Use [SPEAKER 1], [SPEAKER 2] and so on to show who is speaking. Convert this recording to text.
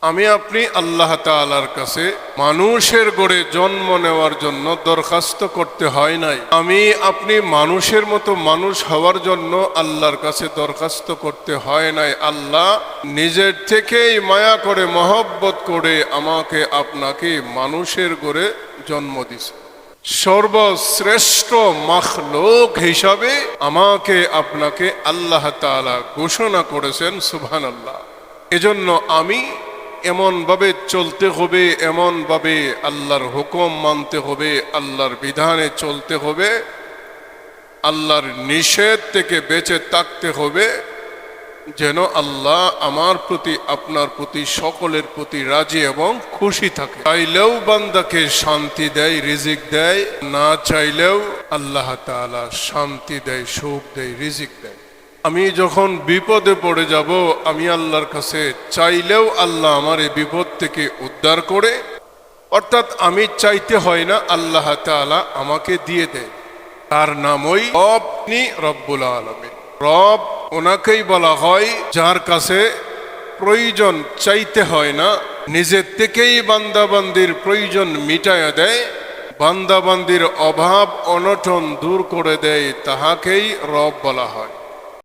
[SPEAKER 1] আমি আপনি আল্লাহ তাআলার কাছে মানুষের গড়ে জন্ম নেওয়ার জন্য দরখাস্ত করতে হয় নাই। আমি আপনি মানুষের মতো মানুষ হওয়ার জন্য আল্লাহর কাছে দরখাস্ত করতে হয় নাই। আল্লাহ নিজের থেকেই মায়া করে মহব্বত করে আমাকে আপনাকে মানুষের গড়ে জন্ম দিয়েছে। সর্বশ্রেষ্ঠ মাখলুক হিসাবে আমাকে আপনাকে আল্লাহ তাআলা ঘোষণা করেছেন। সুবহানাল্লাহ। এজন্য আমি এমনভাবে চলতে হবে, এমনভাবে আল্লাহর হুকুম মানতে হবে, আল্লাহর বিধানে চলতে হবে, আল্লাহর নিষেধ থেকে বেঁচে থাকতে হবে, যেন আল্লাহ আমার প্রতি আপনার প্রতি সকলের প্রতি রাজি এবং খুশি থাকে। চাইলেও বান্দাকে শান্তি দেয়, রিজিক দেয়, না চাইলেও আল্লাহ তাআলা শান্তি দেয়, সুখ দেয়, রিজিক দেয়। আমি যখন বিপদে পড়ে যাব, আমি আল্লাহর কাছে চাইলেও আল্লাহ আমার এই বিপদ থেকে উদ্ধার করে, অর্থাৎ আমি চাইতে হয় না, আল্লাহ তাআলা আমাকে দিয়ে দেয়। তার নামই আপনি রব্বুল আলামিন। রব ওনাকেই বলা হয় যার কাছে প্রয়োজন চাইতে হয় না, নিজের থেকেই বান্দাবান্দির প্রয়োজন মিটায়া দেয়, বান্দাবান্দির অভাব অনটন দূর করে দেয়, তাহাকেই রব বলা হয়।